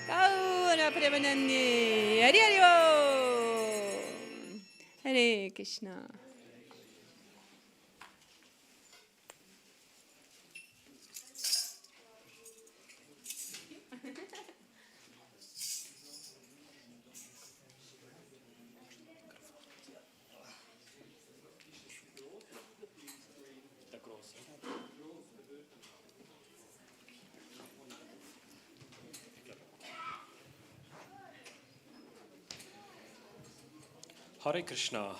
Gaura Premanandi, Hari Hari Om. Hare Krishna. Hare Krishna.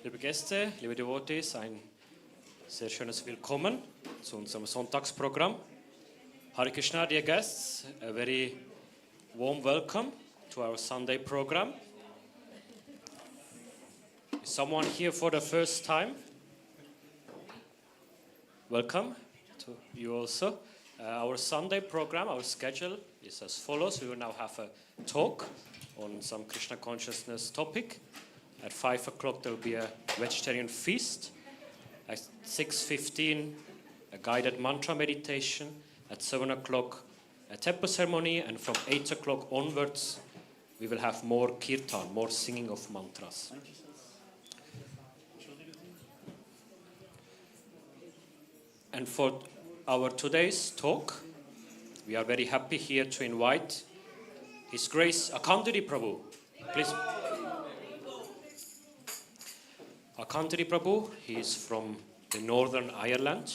Liebe Gäste, liebe Devotees, ein sehr schönes Willkommen zu unserem Sonntagsprogramm. Hare Krishna, dear guests, a very warm welcome to our Sunday program. Is someone here for the first time? Welcome to you also. Our Sunday program, our schedule is as follows. We will now have a talk on some Krishna consciousness topic. At 5 o'clock there will be a vegetarian feast. At 6:15 a guided mantra meditation. At 7 o'clock a temple ceremony, and from 8 o'clock onwards we will have more kirtan, more singing of mantras. And for our today's talk, we are very happy here to invite His Grace Akhandadi Prabhu. Please. Akhandadi Prabhu, he is from the Northern Ireland,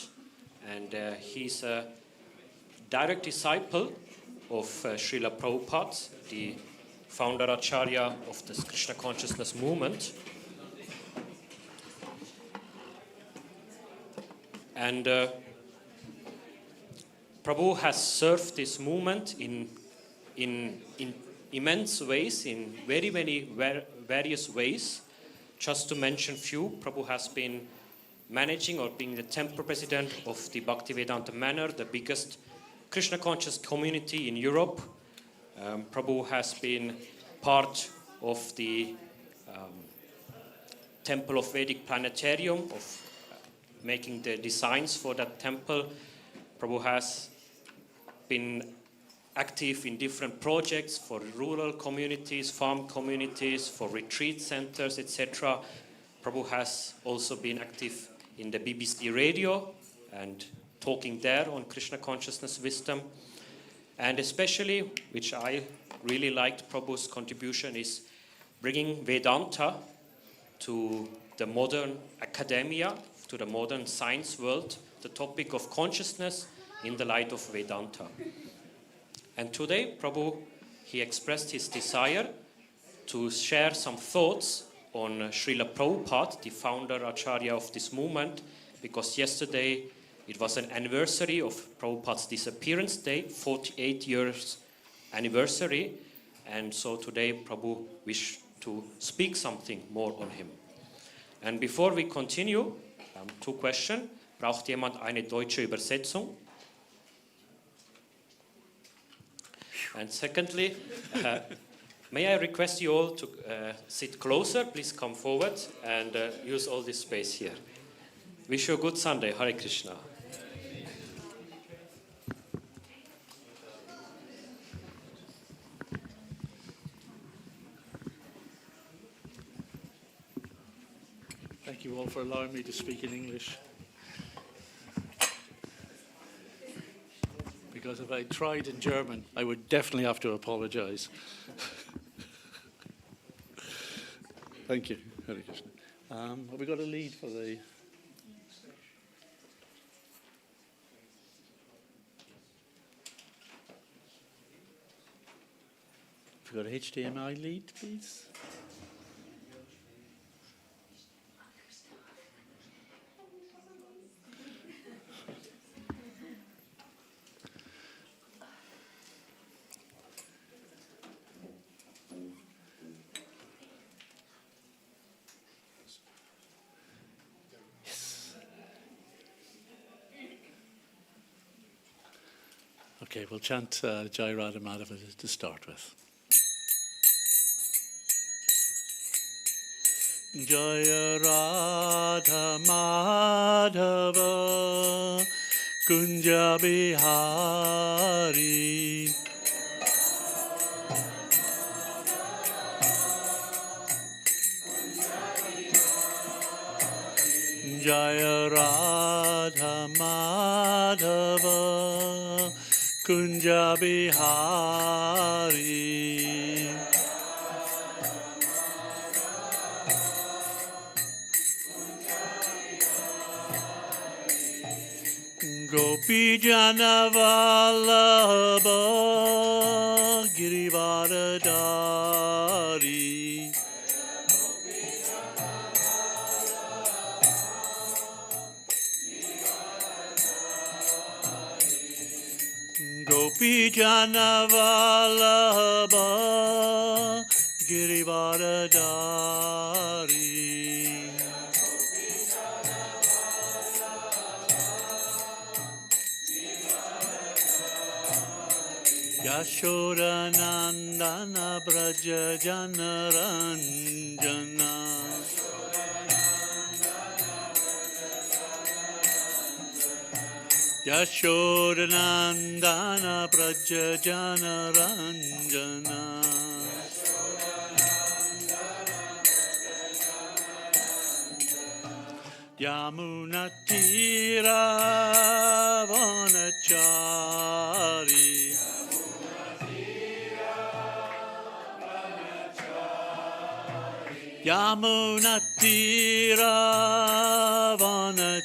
and he's a direct disciple of Srila Prabhupada, the founder Acharya of the Krishna consciousness movement. And Prabhu has served this movement in immense ways, in very many various ways. Just to mention few, Prabhu has been managing or being the temple president of the Bhaktivedanta Manor, the biggest Krishna conscious community in Europe. Prabhu has been part of the Temple of Vedic Planetarium, of making the designs for that temple. Prabhu has been active in different projects for rural communities, farm communities, for retreat centers, etc. Prabhu has also been active in the BBC radio and talking there on Krishna consciousness wisdom. And especially, which I really liked Prabhu's contribution, is bringing Vedanta to the modern academia, to the modern science world, the topic of consciousness in the light of Vedanta. And today, Prabhu, he expressed his desire to share some thoughts on Srila Prabhupada, the founder Acharya of this movement, because yesterday it was an anniversary of Prabhupada's disappearance day, 48 years anniversary, and so today Prabhu wished to speak something more on him. And before we continue, two questions. Braucht jemand eine deutsche Übersetzung? And secondly, may I request you all to sit closer? Please come forward and use all this space here. Wish you a good Sunday. Hare Krishna. Thank you all for allowing me to speak in English. Because if I tried in German, I would definitely have to apologize. Thank you. Hare Krishna. Have we got a lead for the... Have we got a HDMI lead, please? Okay, we'll chant Jai Radha Madhava to start with. Jai Radha Madhava Kunja Bihari Jaya Radha Madhava Kunja Bihari Gopi Jana Vallabha Girivaradari Gopi Jana Vallabha Girivaradari Yashoda Nandana Braja Janaranjana Yashoda Nandana Braja Janaranjana Yamuna Tira Vanachari Yamuna Tira Vanachari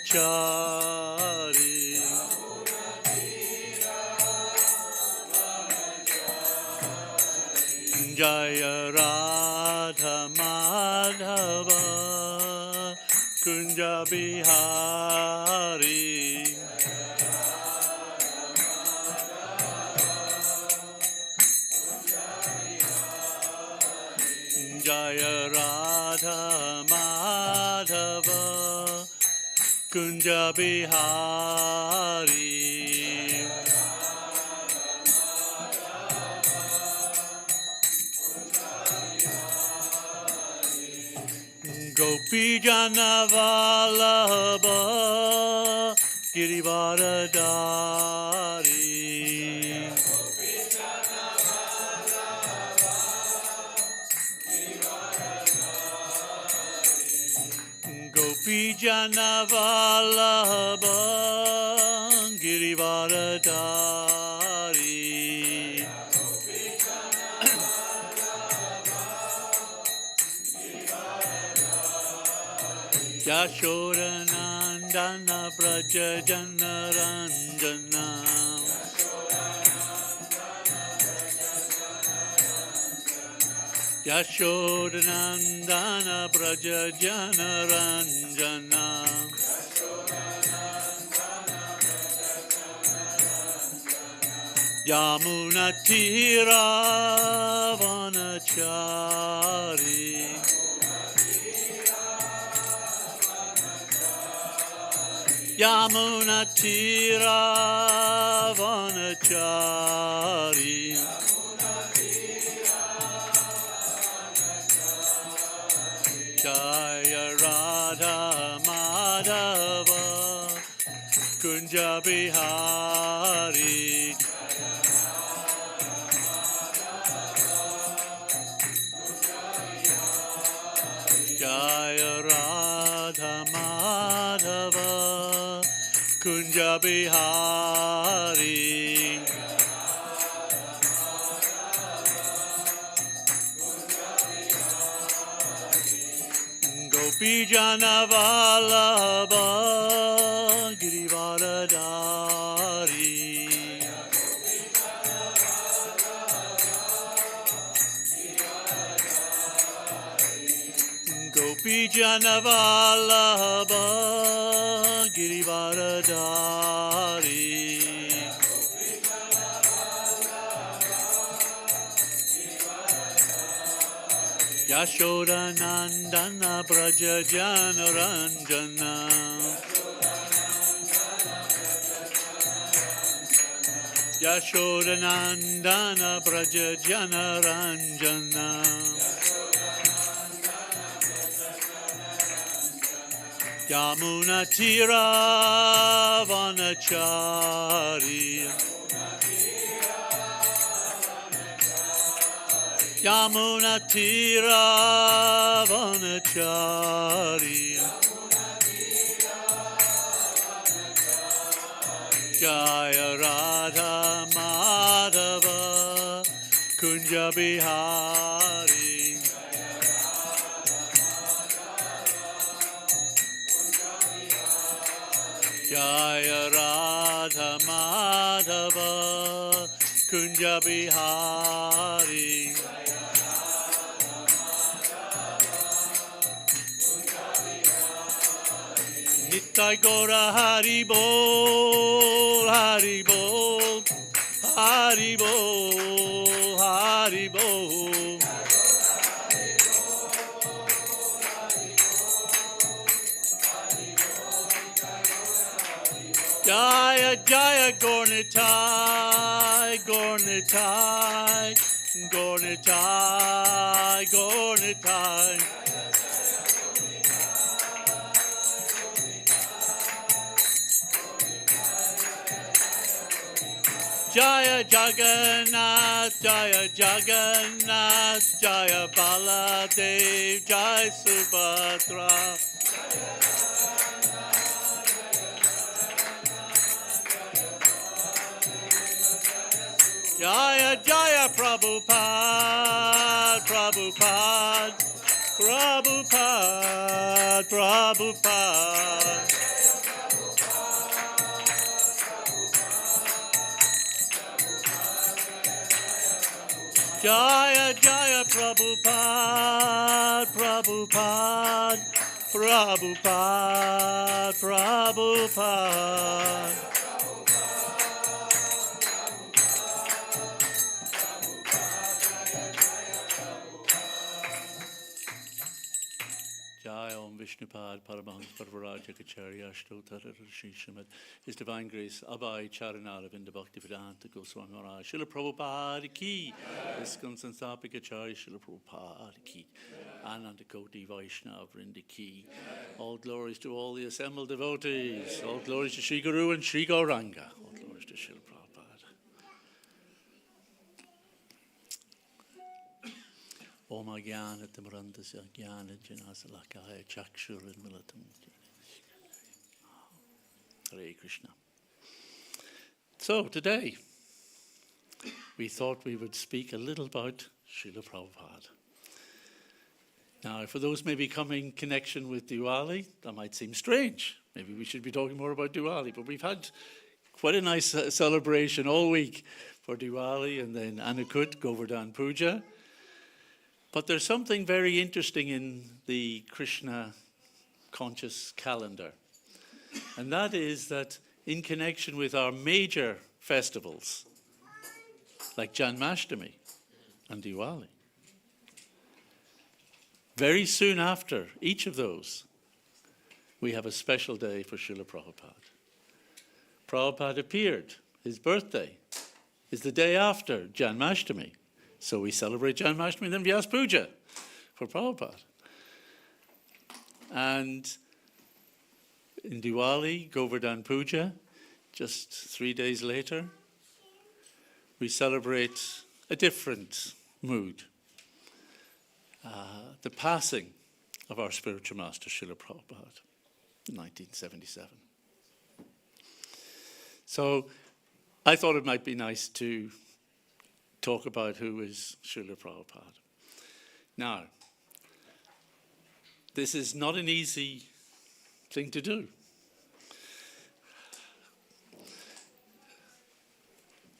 Jaya Radha Madhava Kunja Bihari Jaya Radha Madhava Kunja Bihari Gopi Jana Vallabha Girivaradari Gopi Jana Vallabha Girivaradari Yashoda Nandana Braja Janaranjana Yashoda Nandana Braja Janaranjana Yamuna Tira Vanachari Yamuna Tira Vanachari Jaya Radha Madhava Kunja Bihari Jaya Radha Madhava Kunja Bihari Gopi Jana Vallabha Girivaradari Gopi Jana Vallabha Girivaradari Yashoda Nandana Braja Janaranjana Yashoda Nandana Braja Janaranjana Yamuna Tira Vanachari Yamuna Tira Vanachari Jaya Radha Madhava Kunja Bihari. Jaya Radha Madhava Kunja Bihari. Nitai Gora Hari Bol, Hari Bol, Hari Bol, Hari Bol. Jaya Jaya Gornitai, Gornitai, Gornitai, Gornitai. Jaya Jagannath, Jaya Jagannath, Jaya Baladev, Jaya Subhadra. Jaya Jaya Prabhupada, Prabhupada, Prabhupada, Prabhupada. Jaya Jaya Prabhupada, Prabhupada, Prabhupada, Prabhupada. Jaya Om Vishnupad Paramahans Parvaraja Kacharya Ashtotar Rishi Srimad His Divine Grace Abhay Charanaravinda Bhaktivedanta Goswami Maharaj Srila Prabhupada Ki Iskon Sansapika Acharya Srila Prabhupada Ki Ananda Koti Vaishnava Vrinda Ki. All glories to all the assembled devotees. All glories to Sri Guru and Sri Gauranga. All glories to Srila Prabhupada. Om Jnana Timrandasya Jnana Janasalakaya Chakshurin Militam. Hare Krishna. So today we thought we would speak a little about Srila Prabhupada. Now, for those maybe coming in connection with Diwali, that might seem strange. Maybe we should be talking more about Diwali, but we've had quite a nice celebration all week for Diwali and then Anukut, Govardhan Puja. But there's something very interesting in the Krishna conscious calendar. And that is that in connection with our major festivals, like Janmashtami and Diwali, very soon after each of those, we have a special day for Srila Prabhupada. Prabhupada appeared. His birthday is the day after Janmashtami. So we celebrate Janmashtami and then Vyas Puja for Prabhupada. And in Diwali, Govardhan Puja, just 3 days later, we celebrate a different mood. The passing of our spiritual master, Srila Prabhupada, in 1977. So I thought it might be nice to talk about who is Srila Prabhupada. Now, this is not an easy thing to do.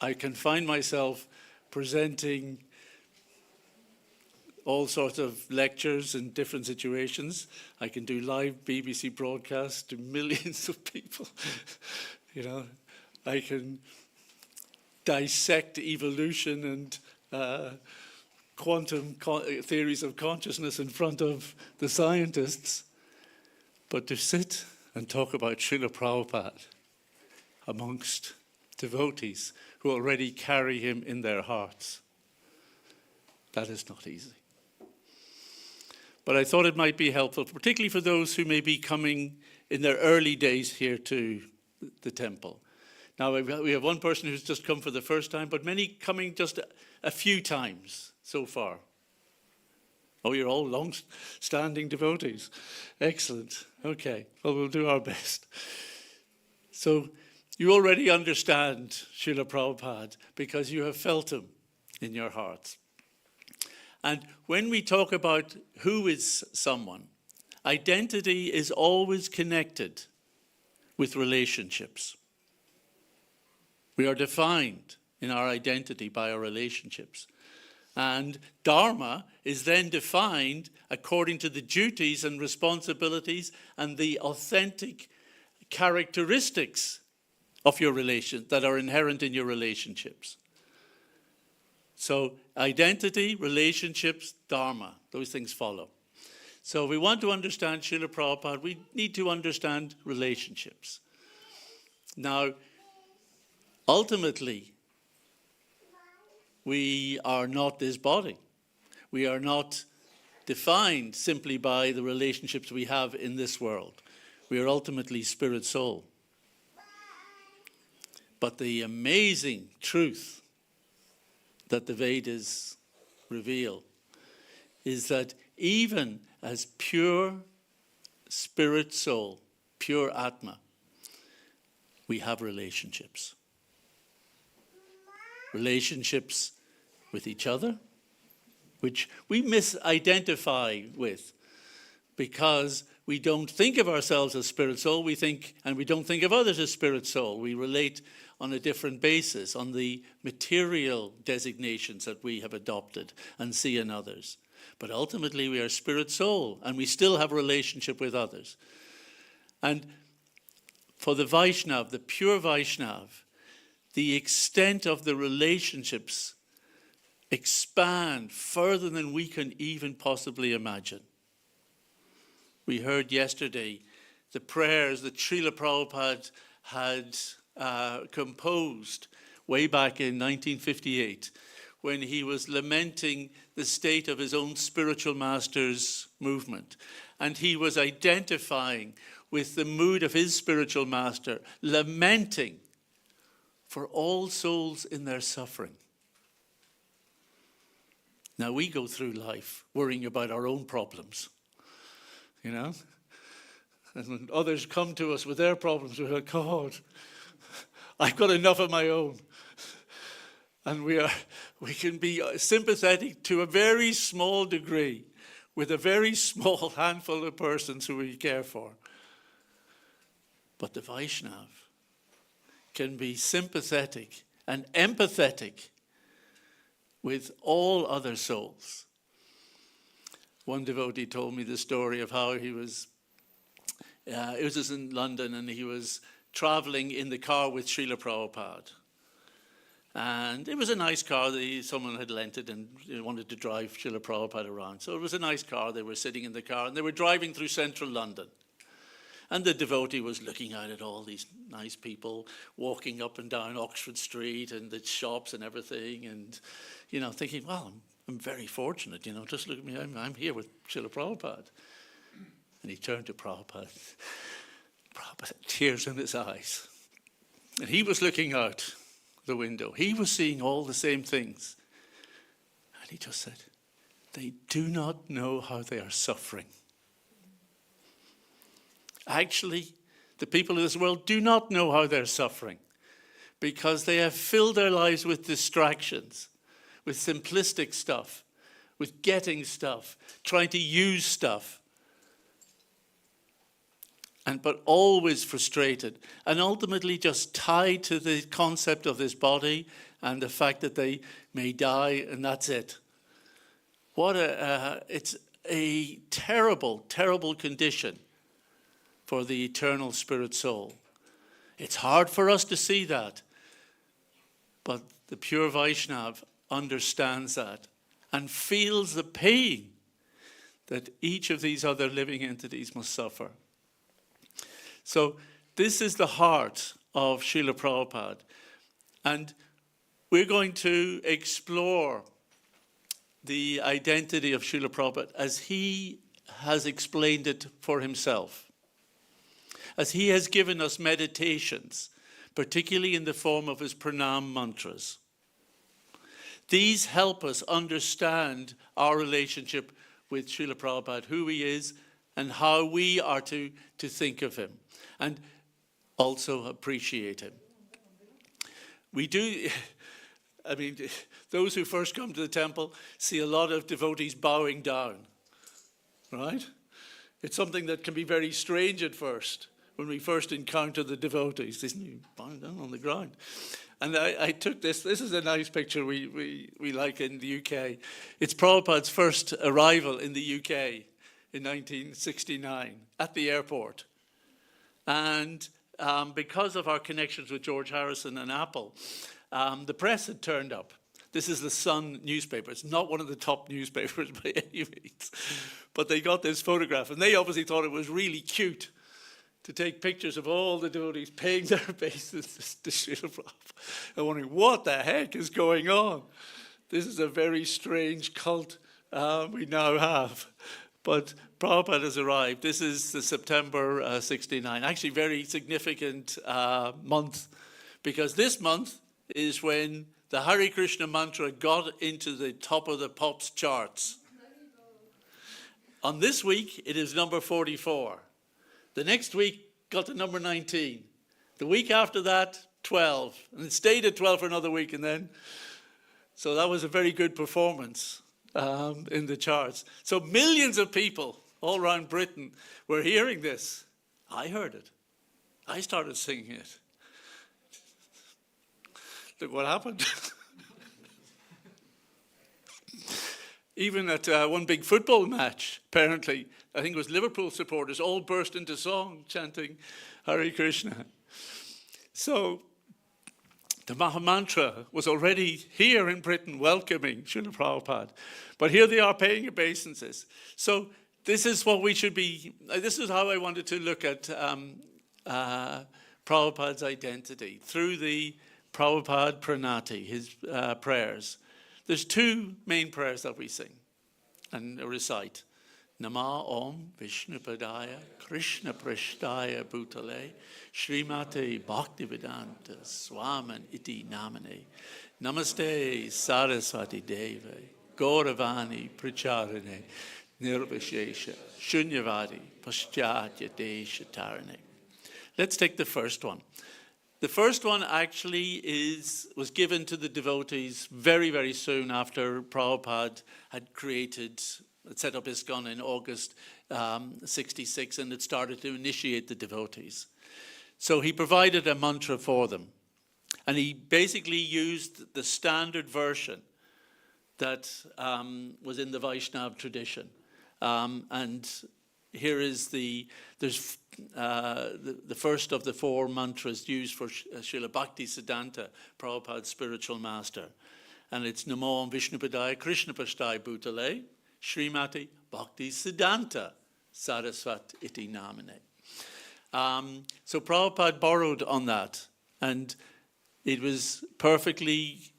I can find myself presenting all sorts of lectures in different situations. I can do live BBC broadcasts to millions of people. You know, I can dissect evolution and quantum theories of consciousness in front of the scientists. But to sit and talk about Srila Prabhupada amongst devotees who already carry him in their hearts, that is not easy. But I thought it might be helpful, particularly for those who may be coming in their early days here to the temple. Now, we have one person who's just come for the first time, but many coming just a few times so far. Oh, you're all long-standing devotees. Excellent. Okay. Well, we'll do our best. So, You already understand Srila Prabhupada because you have felt him in your hearts. And when we talk about who is someone, identity is always connected with relationships. We are defined in our identity by our relationships. And Dharma is then defined according to the duties and responsibilities and the authentic characteristics of your relation that are inherent in your relationships. So identity, relationships, Dharma, those things follow. So if we want to understand Srila Prabhupada, we need to understand relationships. Now, ultimately, we are not this body. We are not defined simply by the relationships we have in this world. We are ultimately spirit soul. But the amazing truth that the Vedas reveal is that even as pure spirit soul, pure Atma, we have relationships. Relationships with each other, which we misidentify with because we don't think of ourselves as spirit soul, we don't think of others as spirit soul. We relate on a different basis, on the material designations that we have adopted and see in others. But ultimately we are spirit soul and we still have a relationship with others. And for the Vaishnav, the pure Vaishnav, the extent of the relationships expand further than we can even possibly imagine. We heard yesterday the prayers that Srila Prabhupada had composed way back in 1958 when he was lamenting the state of his own spiritual master's movement. And he was identifying with the mood of his spiritual master, lamenting for all souls in their suffering. Now we go through life worrying about our own problems, you know? And when others come to us with their problems, we're like, God, I've got enough of my own. And we can be sympathetic to a very small degree with a very small handful of persons who we care for. But the Vaishnav can be sympathetic and empathetic with all other souls. One devotee told me the story of how it was just in London and he was traveling in the car with Srila Prabhupada. And it was a nice car that someone had lent it and wanted to drive Srila Prabhupada around. So it was a nice car. They were sitting in the car and they were driving through central London. And the devotee was looking out at all these nice people walking up and down Oxford Street and the shops and everything and, thinking, well, I'm very fortunate, just look at me, I'm here with Srila Prabhupada. And he turned to Prabhupada, tears in his eyes. And he was looking out the window. He was seeing all the same things. And he just said, they do not know how they are suffering. Actually, the people of this world do not know how they're suffering because they have filled their lives with distractions, with simplistic stuff, with getting stuff, trying to use stuff, but always frustrated and ultimately just tied to the concept of this body and the fact that they may die and that's it. It's a terrible, terrible condition for the eternal spirit soul. It's hard for us to see that, but the pure Vaishnav understands that and feels the pain that each of these other living entities must suffer. So this is the heart of Srila Prabhupada. And we're going to explore the identity of Srila Prabhupada as he has explained it for himself. As he has given us meditations, particularly in the form of his pranam mantras. These help us understand our relationship with Srila Prabhupada, who he is, and how we are to think of him, and also appreciate him. we do, I mean, those who first come to the temple see a lot of devotees bowing down, right? It's something that can be very strange at first when we first encounter the devotees. Isn't he bowing down on the ground? And I took this. This is a nice picture we like in the UK. It's Prabhupada's first arrival in the UK in 1969 at the airport. And because of our connections with George Harrison and Apple, the press had turned up. This is the Sun newspaper. It's not one of the top newspapers by any means. But they got this photograph, and they obviously thought it was really cute to take pictures of all the devotees paying their obeisances to Srila Prabhupada. I'm wondering, what the heck is going on? This is a very strange cult we now have. But Prabhupada has arrived. This is the September 69. Actually, very significant month, because this month is when the Hare Krishna mantra got into the top of the Pops charts. On this week, it is number 44. The next week got to number 19. The week after that, 12. And it stayed at 12 for another week. And then, so that was a very good performance in the charts. So millions of people all around Britain were hearing this. I heard it. I started singing it. Look what happened. Even at one big football match, apparently, I think it was Liverpool supporters, all burst into song, chanting Hare Krishna. So the Mahamantra was already here in Britain welcoming Srila Prabhupada. But here they are paying obeisances. So this is what we should be, this is how I wanted to look at Prabhupada's identity, through the Prabhupada Pranati, his prayers. There's two main prayers that we sing and recite. Nama Om Vishnupadaya Krishna Prishtaya Bhutale Srimate Bhaktivedanta Swaman Iti Namane Namaste Saraswati Deve Gauravani Pracharane Nirvishesha Shunyavadi Paschatya Desha Tarane. Let's take the first one. The first one actually was given to the devotees very, very soon after Prabhupada had set up ISKCON in August 66, and had started to initiate the devotees. So he provided a mantra for them. And he basically used the standard version that was in the Vaishnava tradition. And here is the first of the four mantras used for Srila Bhaktisiddhanta, Prabhupada's spiritual master. And it's Namo Om Vishnupadaya Krishna Prasthaya Bhutale Srimati Bhaktisiddhanta Saraswat Iti Namane. So Prabhupada borrowed on that, and it was perfectly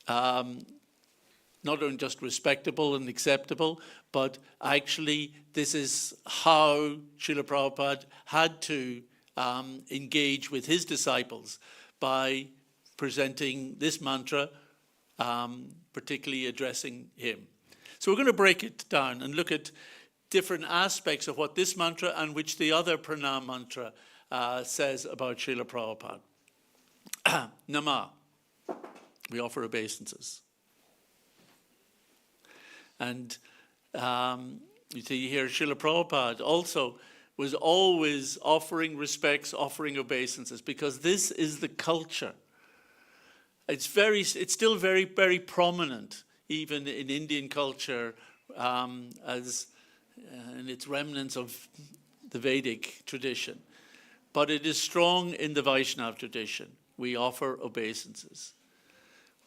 not only just respectable and acceptable, but actually this is how Srila Prabhupada had to engage with his disciples, by presenting this mantra, particularly addressing him. So we're going to break it down and look at different aspects of what this mantra and which the other pranam mantra says about Srila Prabhupada. Nama, we offer obeisances. And you see here, Srila Prabhupada also was always offering respects, offering obeisances, because this is the culture. It's still very, very prominent, even in Indian culture, as in its remnants of the Vedic tradition. But it is strong in the Vaishnava tradition. We offer obeisances.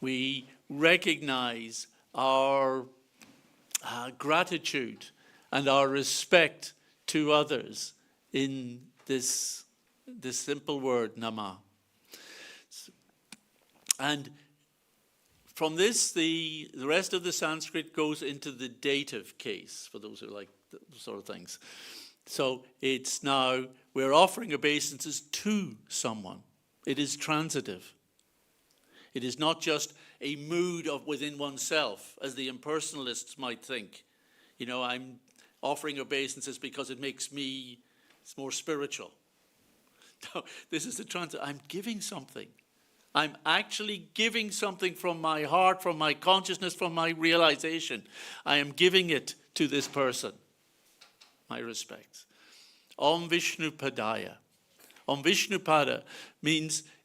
We recognize our gratitude and our respect to others in this simple word, nama. And from this, the rest of the Sanskrit goes into the dative case, for those who like those sort of things. So it's now, we're offering obeisances to someone. It is transitive. It is not just a mood of within oneself, as the impersonalists might think. You know, I'm offering obeisances because it makes me more spiritual. No, this is the transit. I'm giving something. I'm actually giving something from my heart, from my consciousness, from my realization. I am giving it to this person. My respects. Om Vishnu Padaya. Om Vishnu Pada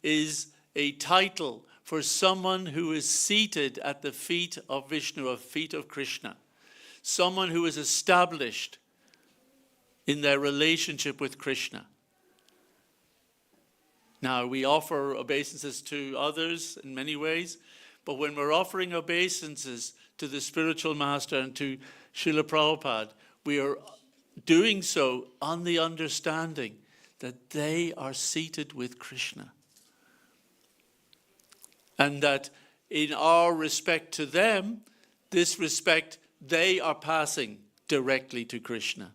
is a title for someone who is seated at the feet of Vishnu, or feet of Krishna. Someone who is established in their relationship with Krishna. Now, we offer obeisances to others in many ways, but when we're offering obeisances to the spiritual master and to Srila Prabhupada, we are doing so on the understanding that they are seated with Krishna. And that in our respect to them, this respect they are passing directly to Krishna.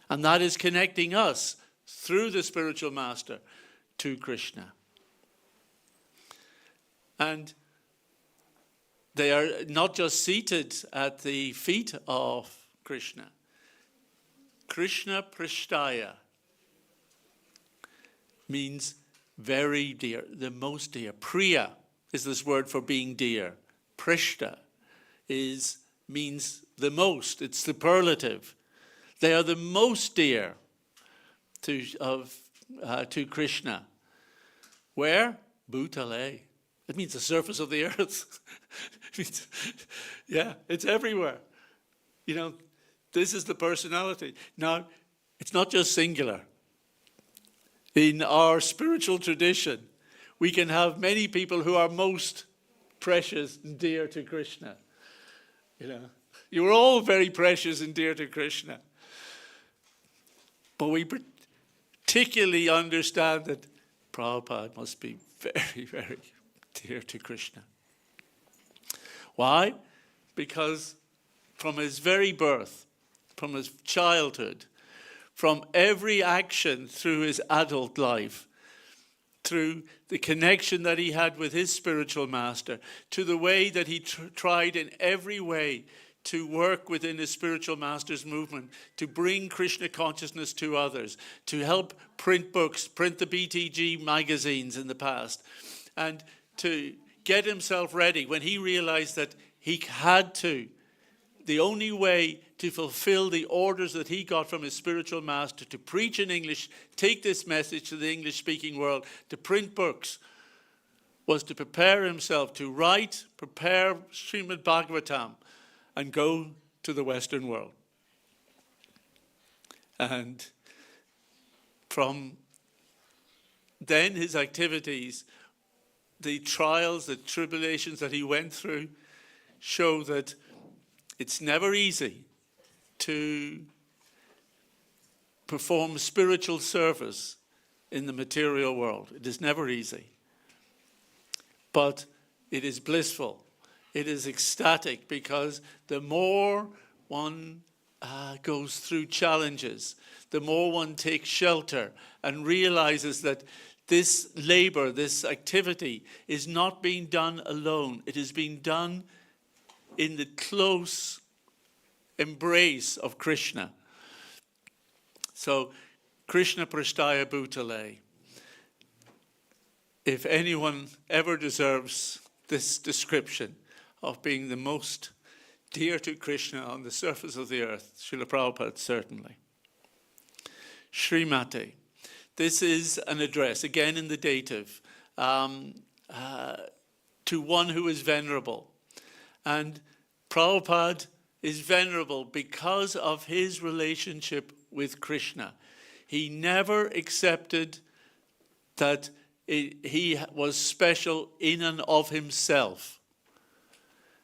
And that is connecting us through the spiritual master to Krishna. And they are not just seated at the feet of Krishna. Krishna Prishtaya means very dear, the most dear. Priya is this word for being dear. Prishta means the most, it's superlative. They are the most dear to Krishna. Where? Bhutale. It means the surface of the earth. Yeah, it's everywhere. You know, this is the personality. Now, it's not just singular. In our spiritual tradition, we can have many people who are most precious and dear to Krishna. You know, you're all very precious and dear to Krishna. But we particularly understand that Prabhupada must be very, very dear to Krishna. Why? Because from his very birth, from his childhood, from every action through his adult life, through the connection that he had with his spiritual master, to the way that he tried in every way to work within his spiritual master's movement, to bring Krishna consciousness to others, to help print books, print the BTG magazines in the past, and to get himself ready when he realized that he had to. The only way to fulfill the orders that he got from his spiritual master to preach in English, take this message to the English-speaking world, to print books, was to prepare himself to write, prepare Srimad Bhagavatam, and go to the Western world. And from then his activities, the trials, the tribulations that he went through, show that it's never easy to perform spiritual service in the material world. It is never easy. But it is blissful. It is ecstatic, because the more one goes through challenges, the more one takes shelter and realizes that this labor, this activity is not being done alone. It is being done in the close embrace of Krishna. So, Krishna Prishtaya Bhutale. If anyone ever deserves this description of being the most dear to Krishna on the surface of the earth, Srila Prabhupada certainly. Srimati. This is an address, again in the dative, to one who is venerable. And Prabhupada is venerable because of his relationship with Krishna. He never accepted that he was special in and of himself.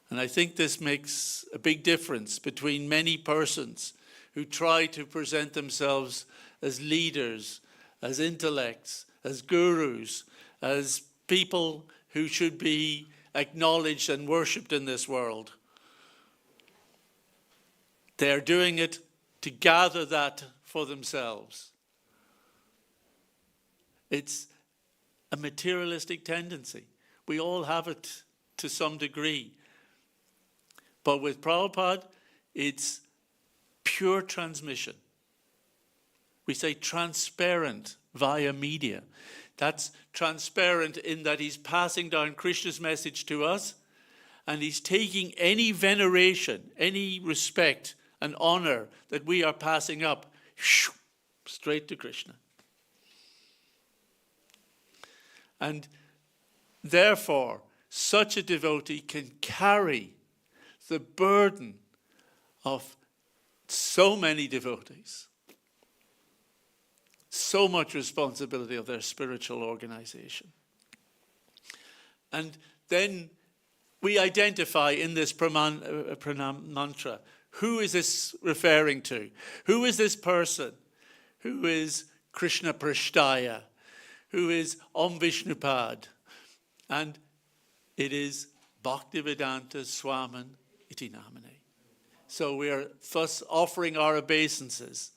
And I think this makes a big difference between many persons who try to present themselves as leaders, as intellects, as gurus, as people who should be acknowledged and worshipped in this world. They're doing it to gather that for themselves. It's a materialistic tendency. We all have it to some degree. But with Prabhupada, it's pure transmission. We say transparent via media. That's transparent in that he's passing down Krishna's message to us, and he's taking any veneration, any respect and honor that we are passing up, straight to Krishna. And therefore, such a devotee can carry the burden of so many devotees, so much responsibility of their spiritual organization. And then we identify in this pranam mantra, who is this referring to? Who is this person? Who is Krishna Prashtaya? Who is Om Vishnupad? And it is Bhaktivedanta Swamin iti namine. So we are thus offering our obeisances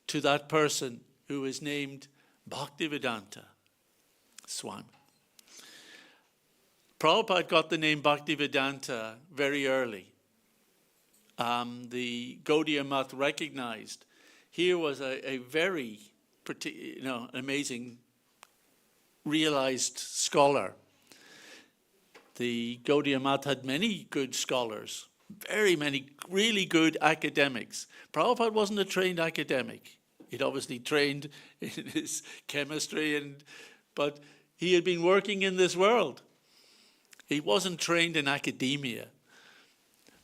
to that person who is named Bhaktivedanta Swami. Prabhupada got the name Bhaktivedanta very early. The Gaudiya Math recognized here was a very amazing realized scholar. The Gaudiya Math had many good scholars, very many really good academics. Prabhupada wasn't a trained academic. He'd obviously trained in his chemistry, but he had been working in this world. He wasn't trained in academia,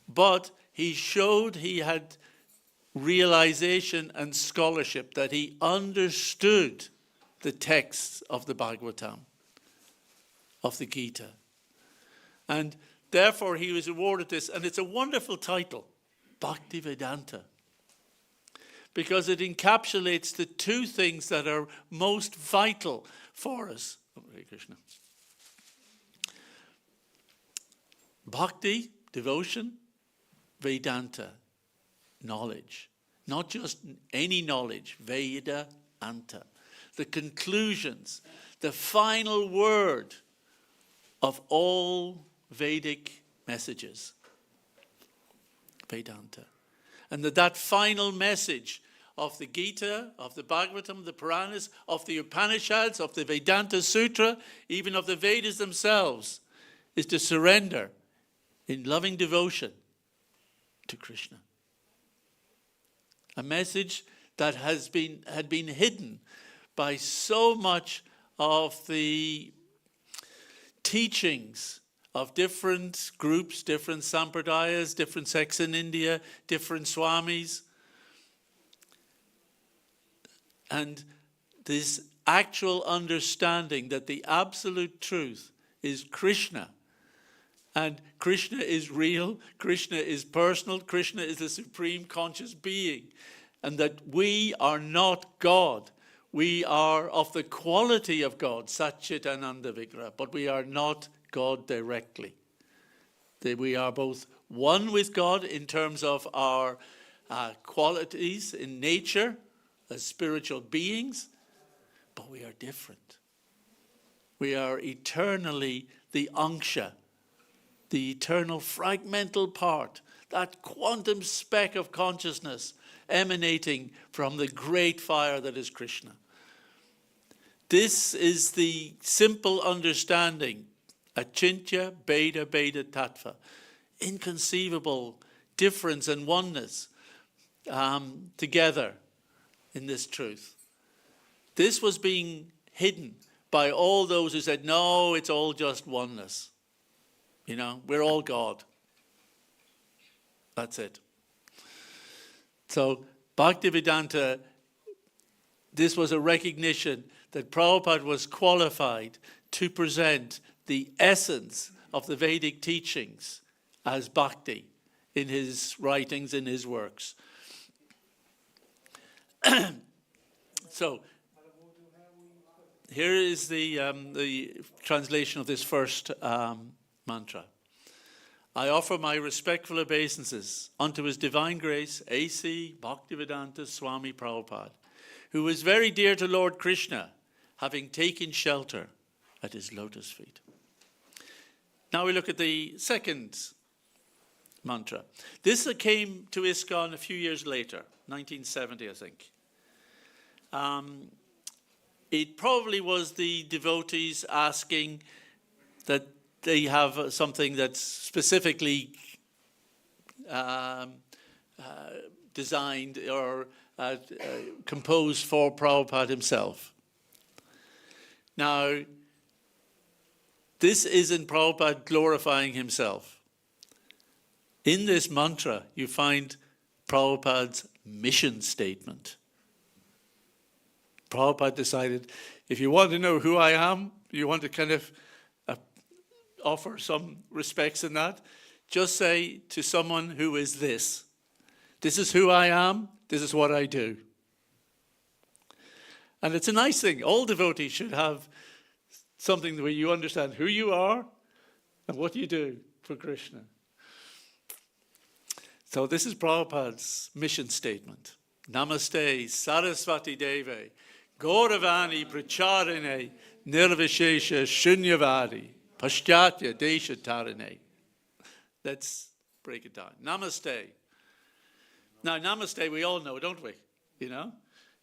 but he showed he had realization and scholarship, that he understood the texts of the Bhagavatam, of the Gita. And therefore he was awarded this, and it's a wonderful title, Bhaktivedanta, because it encapsulates the two things that are most vital for us. Oh, Hare Krishna. Bhakti, devotion, Vedanta, knowledge. Not just any knowledge, Veda Anta. The conclusions, the final word of all Vedic messages. Vedanta. And that final message of the Gita, of the Bhagavatam, the Puranas, of the Upanishads, of the Vedanta Sutra, even of the Vedas themselves, is to surrender in loving devotion to Krishna. A message that had been hidden by so much of the teachings of different groups, different sampradayas, different sects in India, different swamis. And this actual understanding that the absolute truth is Krishna. And Krishna is real, Krishna is personal, Krishna is the supreme conscious being. And that we are not God. We are of the quality of God, Satchit Ananda Vigraha, but we are not God directly. That we are both one with God in terms of our qualities in nature as spiritual beings, but we are different. We are eternally the Anksha, the eternal fragmental part, that quantum speck of consciousness emanating from the great fire that is Krishna. This is the simple understanding, Achintya Bheda Bheda Tattva, inconceivable difference and oneness together in this truth. This was being hidden by all those who said, no, it's all just oneness. You know, we're all God. That's it. So Bhaktivedanta, this was a recognition that Prabhupada was qualified to present the essence of the Vedic teachings as bhakti in his writings, in his works. So here is the translation of this first mantra. I offer my respectful obeisances unto His Divine Grace, A.C. Bhaktivedanta Swami Prabhupada, who was very dear to Lord Krishna, having taken shelter at his lotus feet. Now we look at the second mantra. This came to ISKCON a few years later, 1970, I think. it probably was the devotees asking that they have something that's specifically designed or composed for Prabhupada himself. Now, this isn't Prabhupada glorifying himself. In this mantra, you find Prabhupada's mission statement. Prabhupada decided, if you want to know who I am, you want to kind of offer some respects in that, just say to someone who is this. This is who I am, this is what I do. And it's a nice thing. All devotees should have something where you understand who you are and what you do for Krishna. So this is Prabhupada's mission statement. Namaste Saraswati Deve, Gauravani Pracharine, Nirvishesha Shunyavadi, Paschatya Desha Tarine. Let's break it down. Namaste. Now, namaste, we all know, don't we? You know?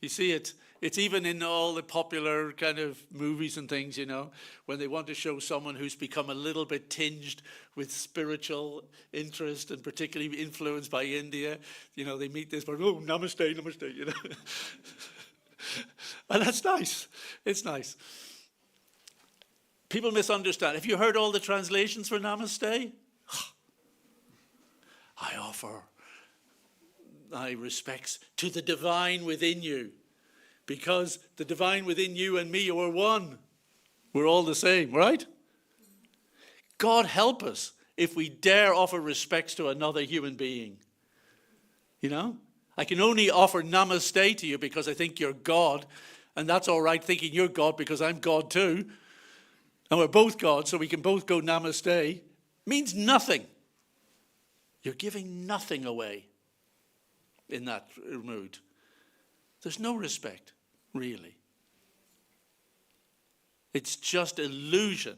You see it. It's even in all the popular kind of movies and things, you know, when they want to show someone who's become a little bit tinged with spiritual interest and particularly influenced by India. You know, they meet this person, oh, namaste, namaste, you know. And that's nice. It's nice. People misunderstand. Have you heard all the translations for namaste? I offer my respects to the divine within you, because the divine within you and me are one. We're all the same, right? God help us if we dare offer respects to another human being. You know? I can only offer namaste to you because I think you're God, and that's all right thinking you're God because I'm God too, and we're both God, so we can both go namaste. Means nothing. You're giving nothing away in that mood. There's no respect, really. It's just illusion.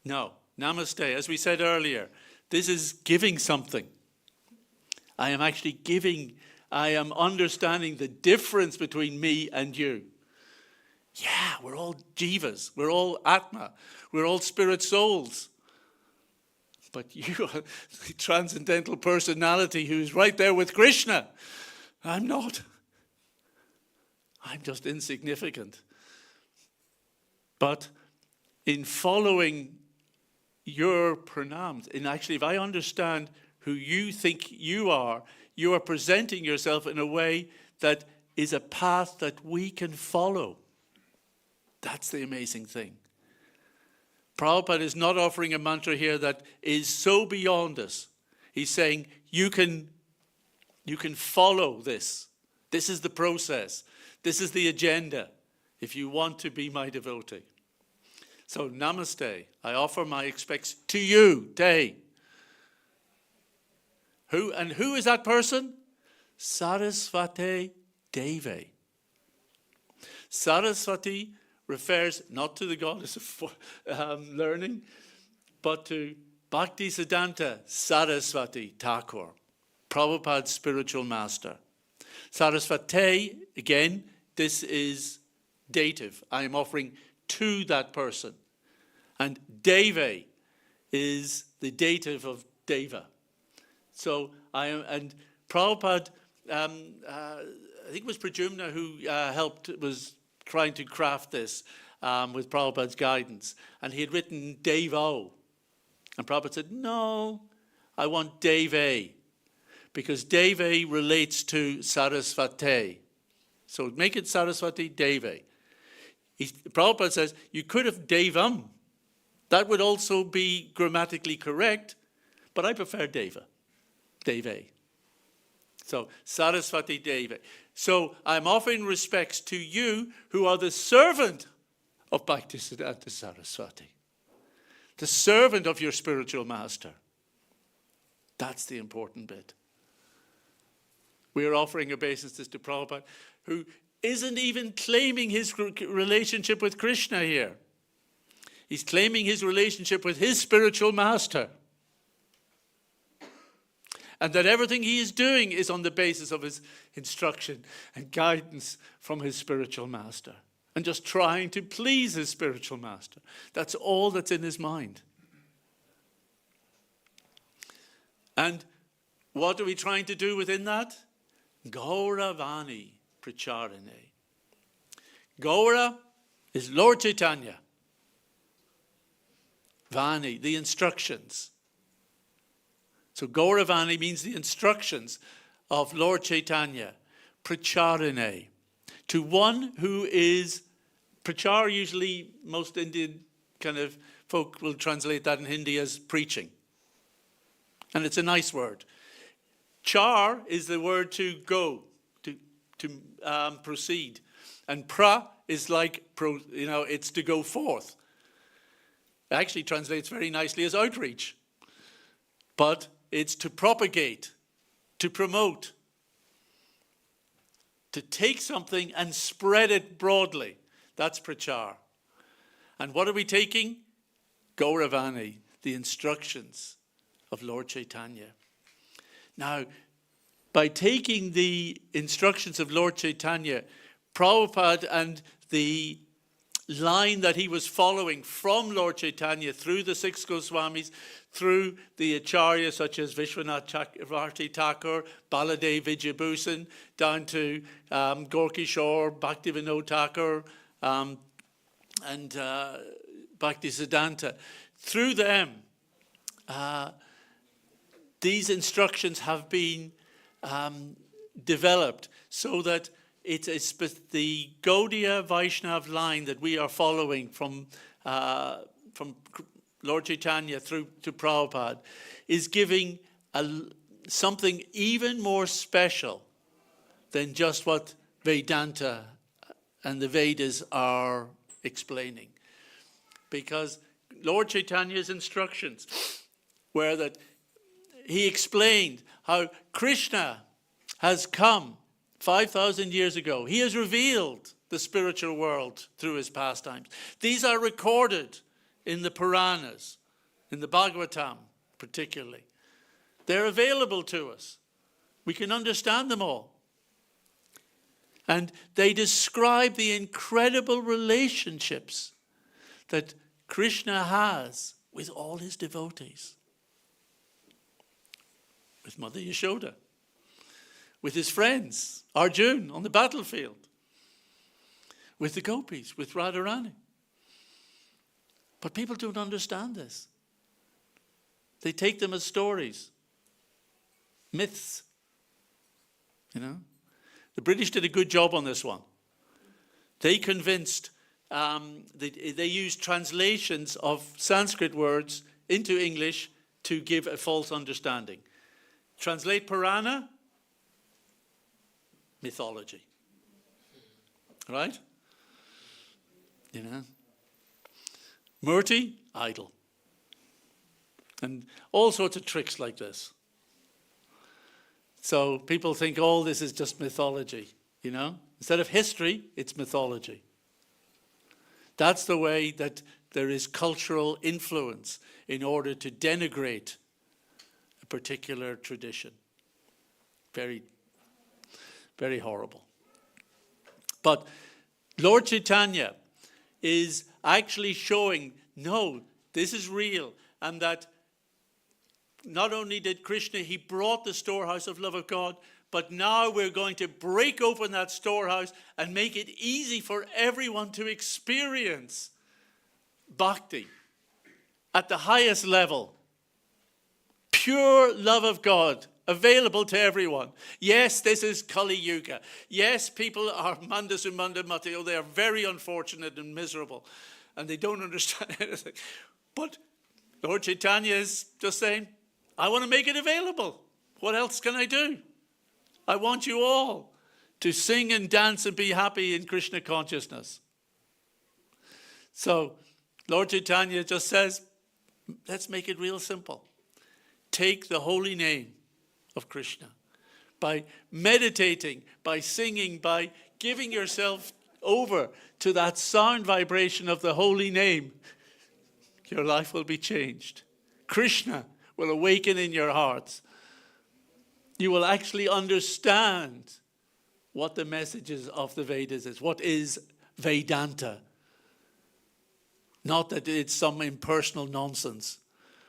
No, namaste, as we said earlier, this is giving something. I am actually giving, I am understanding the difference between me and you. Yeah, we're all jivas, we're all atma, we're all spirit souls. But you are the transcendental personality who's right there with Krishna. I'm not. I'm just insignificant. But in following your pranams, and actually if I understand who you think you are presenting yourself in a way that is a path that we can follow. That's the amazing thing. Prabhupada is not offering a mantra here that is so beyond us. He's saying you can follow this. This is the process. This is the agenda if you want to be my devotee. So namaste. I offer my respects to you, Te. Who is that person? Saraswati Devi. Saraswati refers not to the goddess of learning, but to Bhaktisiddhanta Saraswati Thakur, Prabhupada's spiritual master. Saraswati, again, this is dative. I am offering to that person. And Devi is the dative of Deva. So and Prabhupada, I think it was Pradyumna who was trying to craft this with Prabhupada's guidance. And he had written Devo. And Prabhupada said, no, I want Devi. Because Devi relates to Saraswati. So make it Saraswati Devi. Prabhupada says, you could have Devam. That would also be grammatically correct, but I prefer Deva. Devi. So Saraswati Devi. So I'm offering respects to you who are the servant of Bhaktisiddhanta Saraswati. The servant of your spiritual master. That's the important bit. We are offering obeisances to Prabhupada, who isn't even claiming his relationship with Krishna here. He's claiming his relationship with his spiritual master. and that everything he is doing is on the basis of his instruction and guidance from his spiritual master, and just trying to please his spiritual master. That's all that's in his mind. And what are we trying to do within that? Gauravani Pracharine. Gaura is Lord Chaitanya. Vani, the instructions. So Gauravani means the instructions of Lord Chaitanya. Pracharine, to one who is, prachar usually most Indian kind of folk will translate that in Hindi as preaching. And it's a nice word. Char is the word to go, to proceed. And pra is like, it's to go forth. It actually translates very nicely as outreach. But it's to propagate, to promote, to take something and spread it broadly. That's prachar. And what are we taking? Gauravani, the instructions of Lord Chaitanya. Now, by taking the instructions of Lord Chaitanya, Prabhupada and the line that he was following from Lord Chaitanya through the six Goswamis, through the acharyas such as Vishwanath Chakravarti Thakur, Baladev Vijayabhusan, down to Gorkishore, Bhaktivinoda Thakur, and Bhaktisiddhanta. Through them, these instructions have been developed so that it is the Gaudiya Vaishnav line that we are following from Lord Chaitanya through to Prabhupada is giving something even more special than just what Vedanta and the Vedas are explaining. Because Lord Chaitanya's instructions were that he explained how Krishna has come 5,000 years ago. He has revealed the spiritual world through his pastimes. These are recorded in the Puranas, in the Bhagavatam particularly. They're available to us. We can understand them all. And they describe the incredible relationships that Krishna has with all his devotees. With Mother Yashoda, with his friends, Arjuna on the battlefield, with the gopis, with Radharani. But people don't understand this. They take them as stories, myths. The British did a good job on this one. They convinced, they used translations of Sanskrit words into English to give a false understanding. Translate Purana, mythology. Right? Murti, idol. And all sorts of tricks like this. So people think, oh, this is just mythology, Instead of history, it's mythology. That's the way that there is cultural influence in order to denigrate a particular tradition. Very, very horrible. But Lord Chaitanya is actually showing, no, this is real, and that not only did Krishna, he brought the storehouse of love of God, but now we're going to break open that storehouse and make it easy for everyone to experience bhakti at the highest level. Pure love of God available to everyone. Yes, this is Kali Yuga. Yes, people are Manda Sumanda Mateo. They are very unfortunate and miserable, and they don't understand anything. But Lord Chaitanya is just saying, I want to make it available. What else can I do? I want you all to sing and dance and be happy in Krishna consciousness. So Lord Chaitanya just says, let's make it real simple. Take the holy name of Krishna. By meditating, by singing, by giving yourself over to that sound vibration of the holy name, your life will be changed. Krishna will awaken in your hearts. you will actually understand what the messages of the Vedas is. What is Vedanta? Not that it's some impersonal nonsense,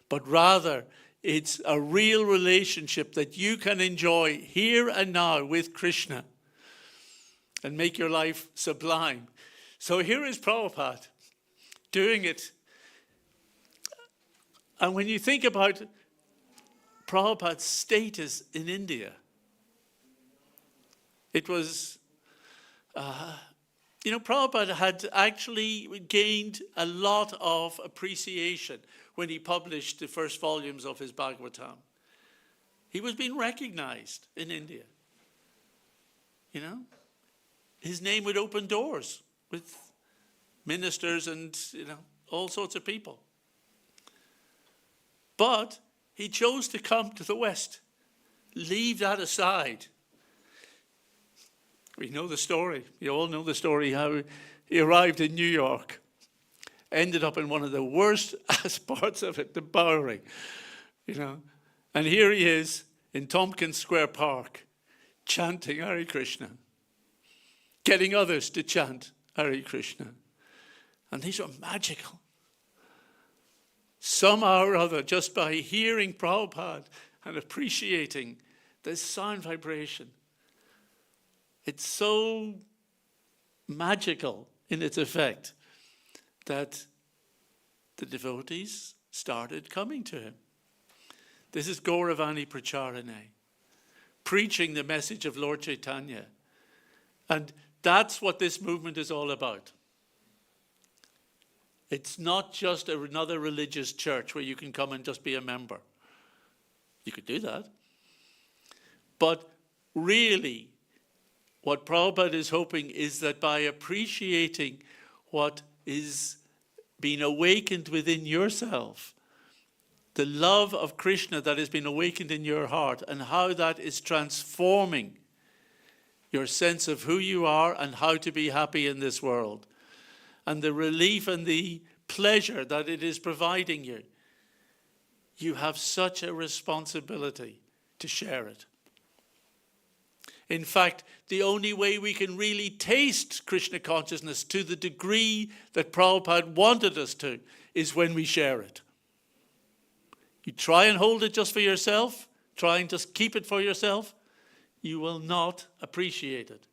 but rather it's a real relationship that you can enjoy here and now with Krishna and make your life sublime. So here is Prabhupada doing it. And when you think about Prabhupada's status in India, it was, Prabhupada had actually gained a lot of appreciation when he published the first volumes of his Bhagavatam. He was being recognized in India. His name would open doors with ministers and, all sorts of people. But he chose to come to the West. Leave that aside. We know the story. You all know the story, how he arrived in New York. Ended up in one of the worst parts of it, the Bowery. And here he is in Tompkins Square Park, chanting Hare Krishna. Getting others to chant Hare Krishna. And these are magical. Somehow or other, just by hearing Prabhupada and appreciating this sound vibration, it's so magical in its effect that the devotees started coming to him. This is Gauravani Pracharane, preaching the message of Lord Chaitanya. And that's what this movement is all about. It's not just another religious church where you can come and just be a member. You could do that. But really, what Prabhupada is hoping is that by appreciating what is being awakened within yourself, the love of Krishna that has been awakened in your heart, and how that is transforming your sense of who you are and how to be happy in this world, and the relief and the pleasure that it is providing you, you have such a responsibility to share it. In fact, the only way we can really taste Krishna consciousness to the degree that Prabhupada wanted us to is when we share it. You try and hold it just for yourself, try and just keep it for yourself, you will not appreciate it.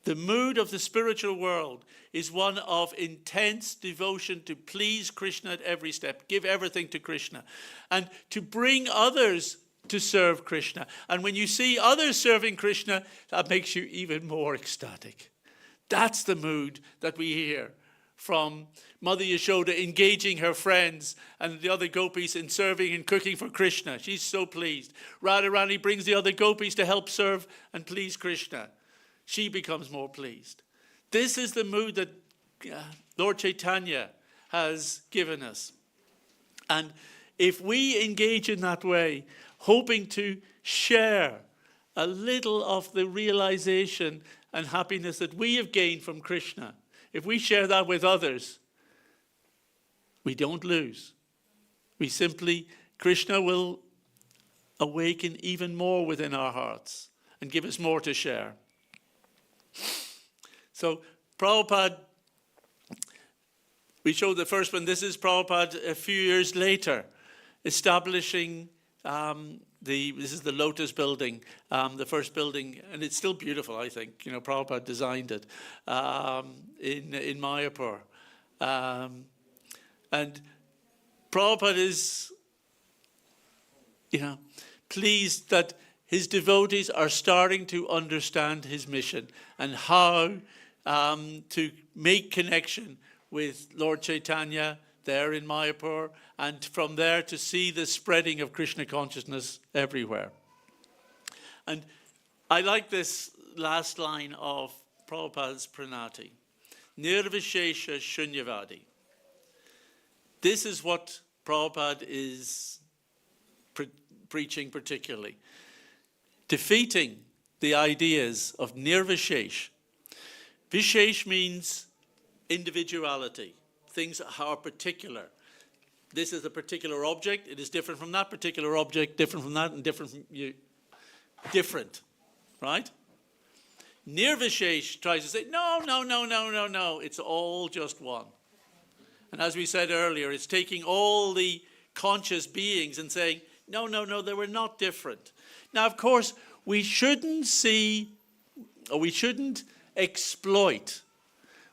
The mood of the spiritual world is one of intense devotion to please Krishna at every step, give everything to Krishna, and to bring others to serve Krishna. And when you see others serving Krishna, that makes you even more ecstatic. That's the mood that we hear from Mother Yashoda engaging her friends and the other gopis in serving and cooking for Krishna. She's so pleased. Radharani brings the other gopis to help serve and please Krishna. She becomes more pleased. This is the mood that Lord Chaitanya has given us. And if we engage in that way, hoping to share a little of the realization and happiness that we have gained from Krishna, if we share that with others, we don't lose. We simply, Krishna will awaken even more within our hearts and give us more to share. So Prabhupada, we showed the first one. This is Prabhupada a few years later, establishing this is the Lotus building, the first building, and it's still beautiful, I think. Prabhupada designed it in Mayapur. And Prabhupada is, pleased that his devotees are starting to understand his mission and how to make connection with Lord Chaitanya there in Mayapur, and from there to see the spreading of Krishna consciousness everywhere. And I like this last line of Prabhupada's Pranati. Nirvishesha Shunyavadi. This is what Prabhupada is preaching particularly. Defeating the ideas of Nirvishesh. Vishesh means individuality. Things are particular. this is a particular object, it is different from that particular object, different from that, and different from you. Different, right? Nirvishesh tries to say, no, it's all just one. And as we said earlier, it's taking all the conscious beings and saying, no, they were not different. Now, of course, we shouldn't exploit,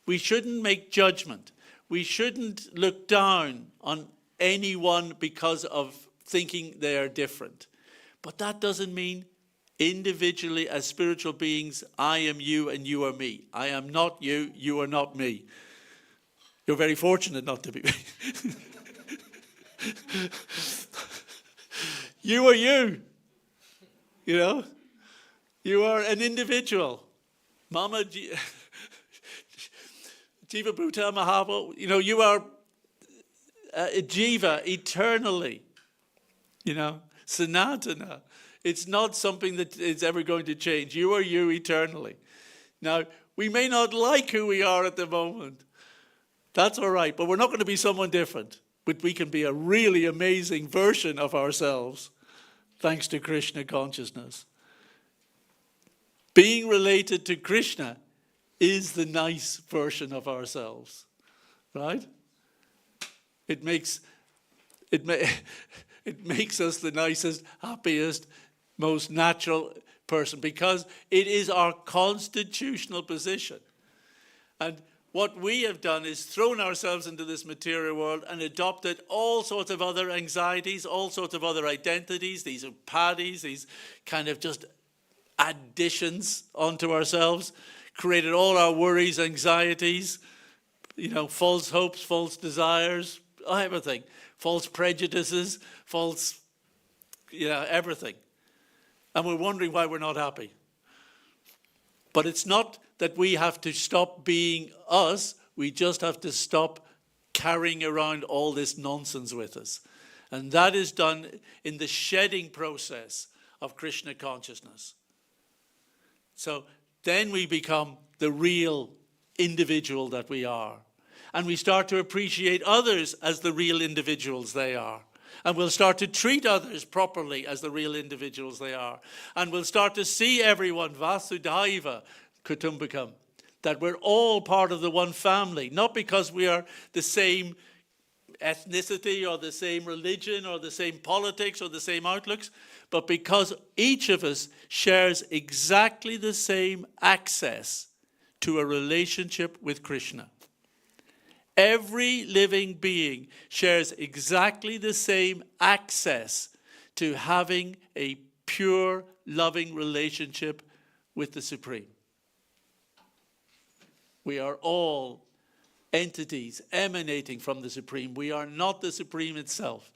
we shouldn't make judgment, we shouldn't look down on anyone because of thinking they are different. But that doesn't mean individually as spiritual beings, I am you and you are me. I am not you, you are not me. You're very fortunate not to be me. You are you. You know? You are an individual. Mama Jiva Bhuta Mahava, you know, you are Jiva eternally. You know, Sanatana. It's not something that is ever going to change. You are you eternally. Now, we may not like who we are at the moment. That's all right, but we're not going to be someone different. But we can be a really amazing version of ourselves, thanks to Krishna consciousness. Being related to Krishna is the nice version of ourselves, right? It makes us the nicest, happiest, most natural person because it is our constitutional position. And what we have done is thrown ourselves into this material world and adopted all sorts of other anxieties, all sorts of other identities. These are paddies, these kind of just additions onto ourselves, created all our worries, anxieties, you know, false hopes, false desires, everything, false prejudices, false, everything. And we're wondering why we're not happy. But it's not that we have to stop being us, we just have to stop carrying around all this nonsense with us. And that is done in the shedding process of Krishna consciousness. So then we become the real individual that we are. And we start to appreciate others as the real individuals they are. And we'll start to treat others properly as the real individuals they are. And we'll start to see everyone, Vasudhaiva Kutumbakam, that we're all part of the one family, not because we are the same ethnicity or the same religion or the same politics or the same outlooks, but because each of us shares exactly the same access to a relationship with Krishna. Every living being shares exactly the same access to having a pure, loving relationship with the Supreme. We are all entities emanating from the Supreme. We are not the Supreme itself.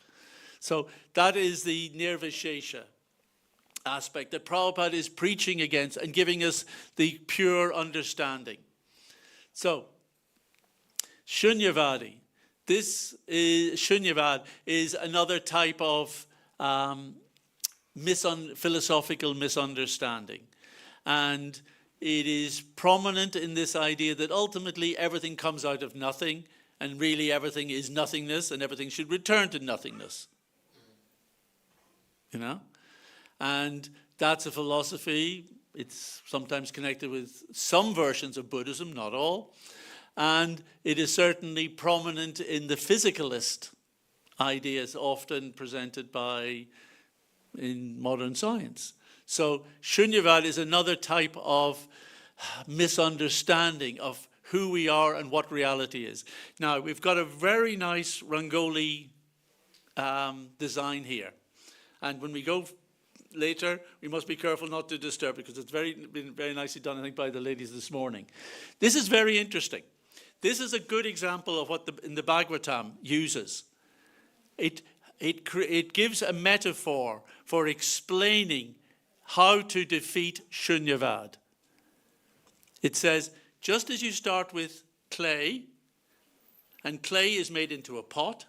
So that is the Nirvishesha aspect that Prabhupada is preaching against and giving us the pure understanding. So, Shunyavadi. Shunyavad is another type of philosophical misunderstanding. And it is prominent in this idea that ultimately everything comes out of nothing, and really everything is nothingness, and everything should return to nothingness. You know? And that's a philosophy. It's sometimes connected with some versions of Buddhism, not all. And it is certainly prominent in the physicalist ideas often presented in modern science. So Shunyavad is another type of misunderstanding of who we are and what reality is. Now, we've got a very nice Rangoli design here. And when we go later, we must be careful not to disturb because it's been very nicely done, I think, by the ladies this morning. This is very interesting. This is a good example of what in the Bhagavatam uses. It gives a metaphor for explaining how to defeat Shunyavad. It says, just as you start with clay, and clay is made into a pot,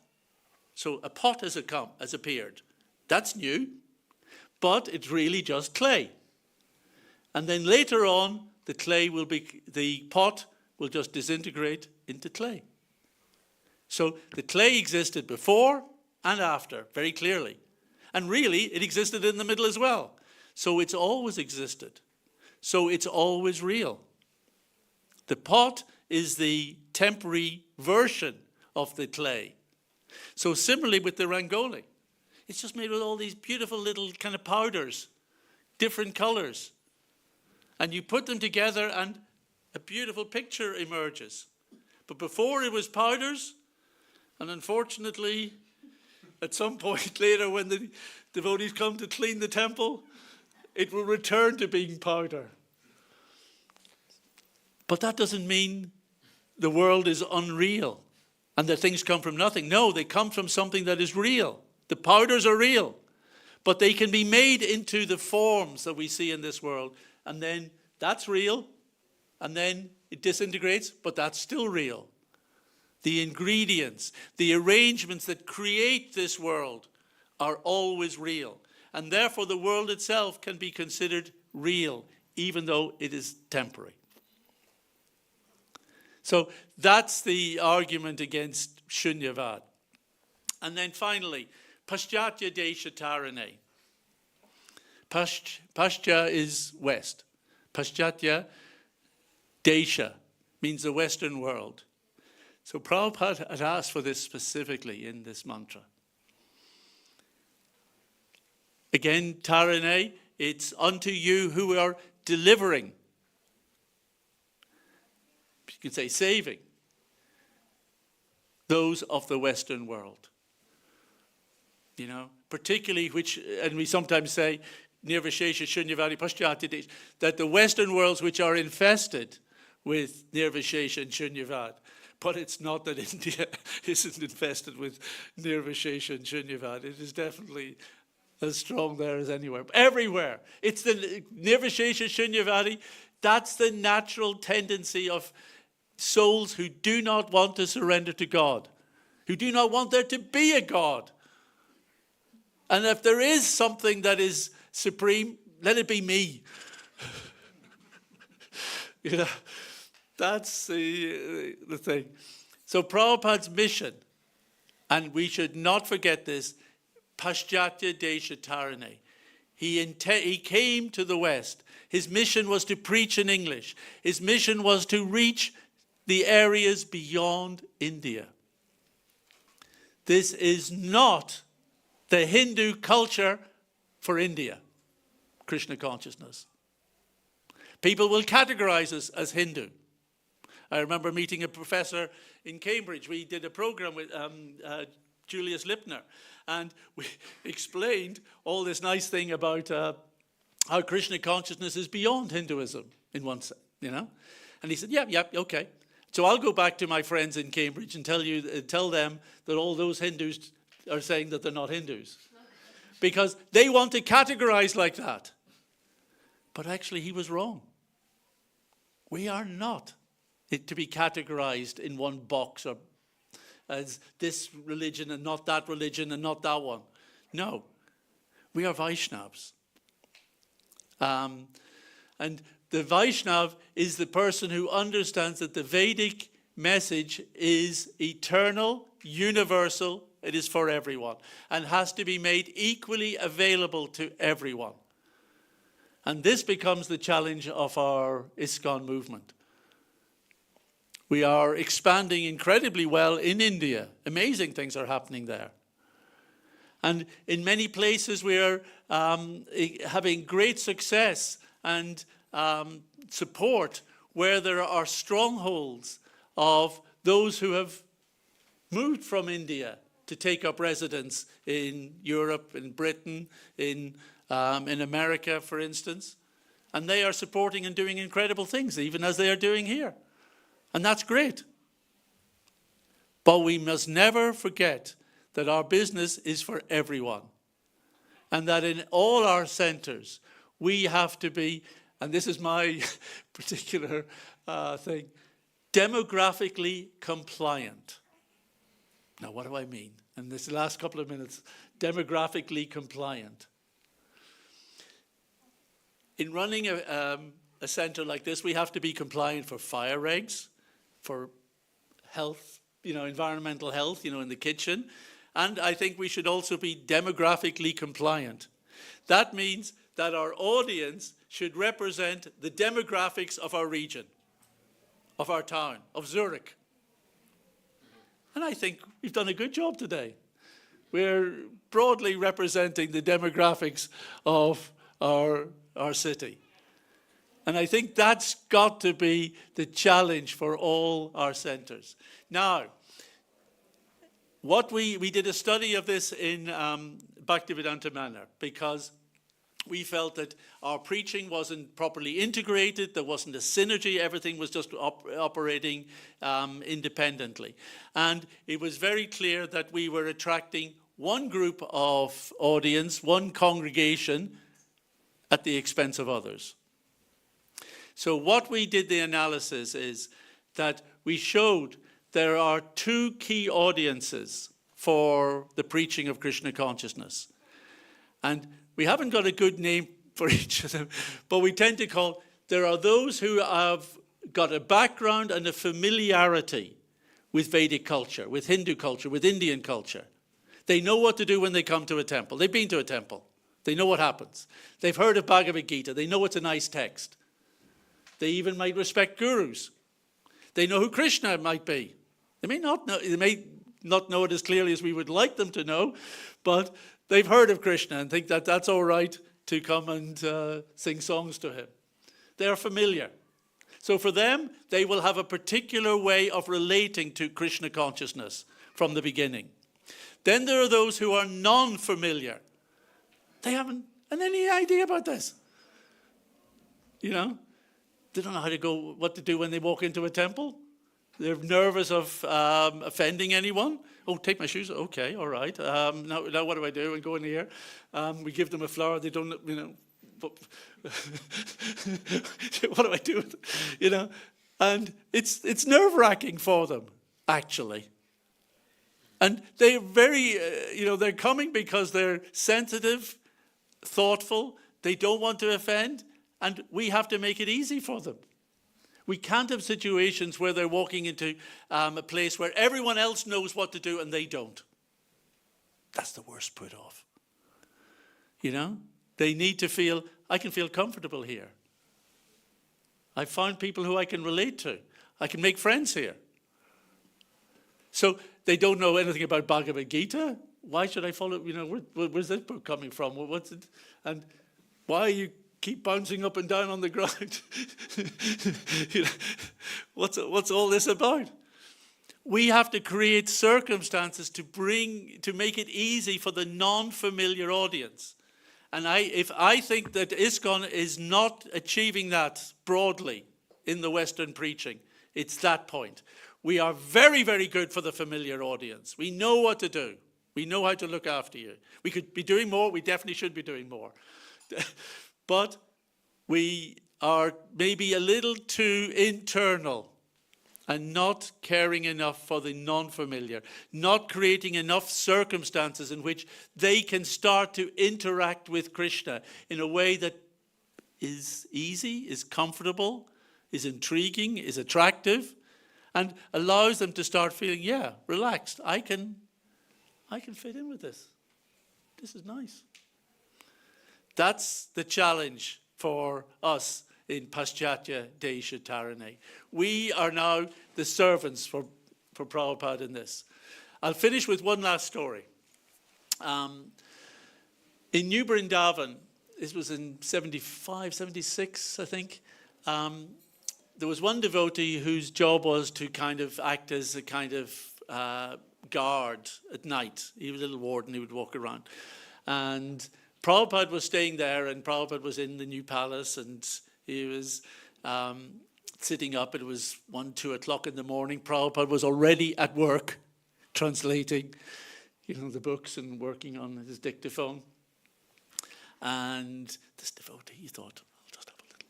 so a pot has appeared. That's new, but it's really just clay. And then later on, the pot will just disintegrate into clay. So the clay existed before and after, very clearly. And really, it existed in the middle as well. So it's always existed. So it's always real. The pot is the temporary version of the clay. So similarly with the rangoli. It's just made with all these beautiful little kind of powders, different colors. And you put them together and a beautiful picture emerges. But before it was powders, and unfortunately, at some point later when the devotees come to clean the temple, it will return to being powder. But that doesn't mean the world is unreal and that things come from nothing. No, they come from something that is real. The powders are real, but they can be made into the forms that we see in this world. And then that's real, and then it disintegrates, but that's still real. The ingredients, the arrangements that create this world are always real. And therefore the world itself can be considered real, even though it is temporary. So that's the argument against Shunyavad. And then finally, Paschatya Desha Tarane. Paschya is west. Paschatya Desha means the Western world. So Prabhupada had asked for this specifically in this mantra. Again, Tarane, it's unto you who are delivering. You can say saving those of the Western world. You know, particularly which, and we sometimes say, Nirvishesha Shunyavadi Paschatya Desha, that the Western worlds which are infested with Nirvishesha and Shunyavad. But it's not that India isn't infested with Nirvishesha and Shunyavad. It is definitely as strong there as anywhere. Everywhere. It's the Nirvishesha Shunyavadi. That's the natural tendency of souls who do not want to surrender to God, who do not want there to be a God. And if there is something that is supreme, let it be me. You know, that's the thing. So Prabhupada's mission, and we should not forget this, Paschatya Desha Tarane. He came to the West. His mission was to preach in English. His mission was to reach the areas beyond India. This is not the Hindu culture for India, Krishna consciousness. People will categorize us as Hindu. I remember meeting a professor in Cambridge. We did a program with Julius Lipner, and we explained all this nice thing about how Krishna consciousness is beyond Hinduism in one sense, you know. And he said, yeah, okay. So I'll go back to my friends in Cambridge and tell them that all those Hindus are saying that they're not Hindus. Because they want to categorize like that. But actually he was wrong. We are not to be categorized in one box or as this religion and not that religion and not that one. No, we are Vaishnavas. And the Vaishnav is the person who understands that the Vedic message is eternal, universal, it is for everyone, and has to be made equally available to everyone. And this becomes the challenge of our ISKCON movement. We are expanding incredibly well in India. Amazing things are happening there. And in many places we are having great success and support where there are strongholds of those who have moved from India to take up residence in Europe, in Britain, in America, for instance. And they are supporting and doing incredible things, even as they are doing here. And that's great. But we must never forget that our business is for everyone. And that in all our centers, we have to be, and this is my particular thing, demographically compliant. Now, what do I mean? In this last couple of minutes, demographically compliant. In running a center like this, we have to be compliant for fire regs, for health environmental health, in the kitchen. And I think we should also be demographically compliant. That means that our audience should represent the demographics of our region, of our town, of Zurich. And I think we've done a good job today. We're broadly representing the demographics of our city. And I think that's got to be the challenge for all our centres. Now, we did a study of this in Bhaktivedanta Manor because we felt that our preaching wasn't properly integrated, there wasn't a synergy, everything was just operating independently. And it was very clear that we were attracting one group of audience, one congregation, at the expense of others. So what we did the analysis is that we showed there are two key audiences for the preaching of Krishna consciousness. And we haven't got a good name for each of them, but we tend to call, there are those who have got a background and a familiarity with Vedic culture, with Hindu culture, with Indian culture. They know what to do when they come to a temple. They've been to a temple. They know what happens. They've heard of Bhagavad Gita. They know it's a nice text. They even might respect gurus. They know who Krishna might be. They may not know it as clearly as we would like them to know, but they've heard of Krishna and think that that's all right to come and sing songs to him. They're familiar. So for them, they will have a particular way of relating to Krishna consciousness from the beginning. Then there are those who are non-familiar. They haven't any idea about this. They don't know how to go, what to do when they walk into a temple. They're nervous of offending anyone. Oh, take my shoes. Okay, all right. Now what do I do? I go in here. We give them a flower. They don't, what do I do with it? And it's nerve-wracking for them, actually. And they're very, they're coming because they're sensitive, thoughtful. They don't want to offend. And we have to make it easy for them. We can't have situations where they're walking into a place where everyone else knows what to do and they don't. That's the worst put off. They need to feel, I can feel comfortable here. I found people who I can relate to. I can make friends here. So they don't know anything about Bhagavad Gita. Why should I follow, where's this book coming from? What's it? And why you keep bouncing up and down on the ground? What's all this about? We have to create circumstances to make it easy for the non-familiar audience. And if I think that ISKCON is not achieving that broadly in the Western preaching, it's that point. We are very, very good for the familiar audience. We know what to do. We know how to look after you. We could be doing more. We definitely should be doing more. But we are maybe a little too internal and not caring enough for the non-familiar, not creating enough circumstances in which they can start to interact with Krishna in a way that is easy, is comfortable, is intriguing, is attractive, and allows them to start feeling, yeah, relaxed. I can fit in with this. This is nice. That's the challenge for us in Paschatya Desha Tarane. We are now the servants for Prabhupada in this. I'll finish with one last story. In New Vrindavan, this was in 75, 76, I think, there was one devotee whose job was to kind of act as a kind of guard at night. He was a little warden, he would walk around. And Prabhupada was staying there, and Prabhupada was in the new palace, and he was sitting up. It was 1, 2 o'clock in the morning. Prabhupada was already at work, translating, the books and working on his dictaphone. And this devotee thought, I'll just have a little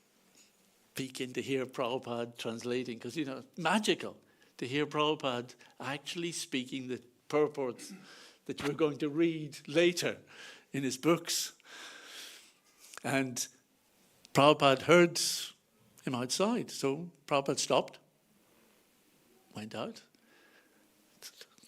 peek in to hear Prabhupada translating, because, magical to hear Prabhupada actually speaking the purports that we're going to read later in his books. And Prabhupada heard him outside, so Prabhupada stopped, went out,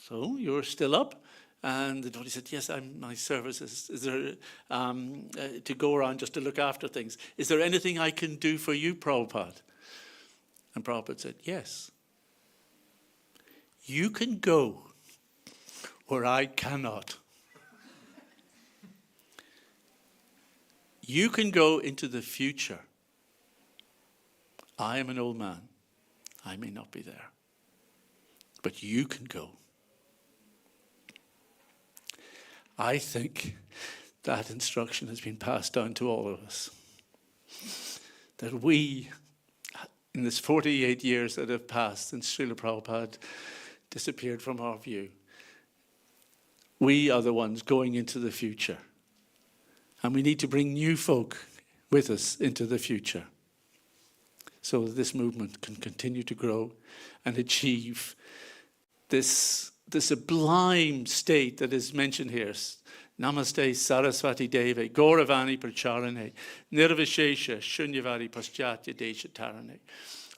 So you're still up? And the devotee said, yes, my service is there to go around just to look after things. Is there anything I can do for you, Prabhupada? And Prabhupada said, yes. You can go where I cannot. You can go into the future. I am an old man. I may not be there. But you can go. I think that instruction has been passed down to all of us. That we, in this 48 years that have passed since Srila Prabhupada disappeared from our view, we are the ones going into the future. And we need to bring new folk with us into the future so that this movement can continue to grow and achieve this sublime state that is mentioned here. Namaste Saraswati Deve, Gauravani Pracharane, Nirvishesha Shunyavadi Paschatya Desha Tarane.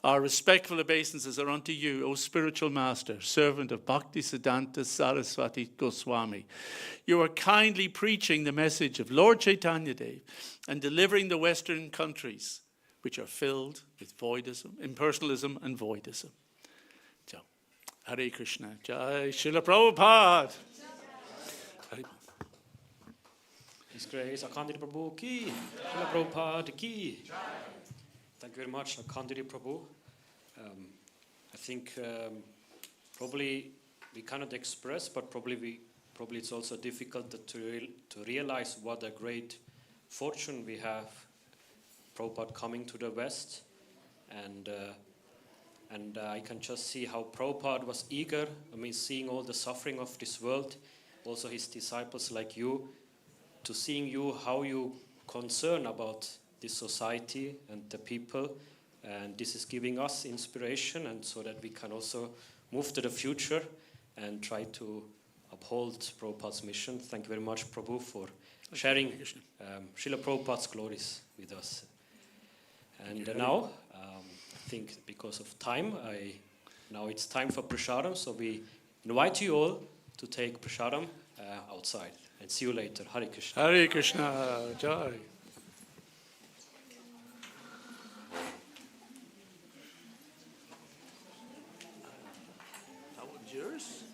Our respectful obeisances are unto you, O spiritual master, servant of Bhakti Siddhanta Saraswati Goswami. You are kindly preaching the message of Lord Chaitanya Dev and delivering the Western countries, which are filled with voidism, impersonalism and voidism. So, Hare Krishna, Jai Srila Prabhupada. Hare. His Grace, Akhandadi Prabhu ki, Srila Prabhupada ki. Thank you very much, Akhandadi Prabhu. I think probably we cannot express, but probably it's also difficult to realize what a great fortune we have, Prabhupada coming to the West, and I can just see how Prabhupada was eager. I mean, seeing all the suffering of this world, also his disciples like you, to seeing you how you concern about this society and the people, and this is giving us inspiration, and so that we can also move to the future and try to uphold Prabhupada's mission. Thank you very much, Prabhu, for sharing Srila Prabhupada's glories with us. And now, I think because of time, now it's time for prasadam, so we invite you all to take prasadam outside. And see you later. Hare Krishna. Hare Krishna. Jai. That one's yours?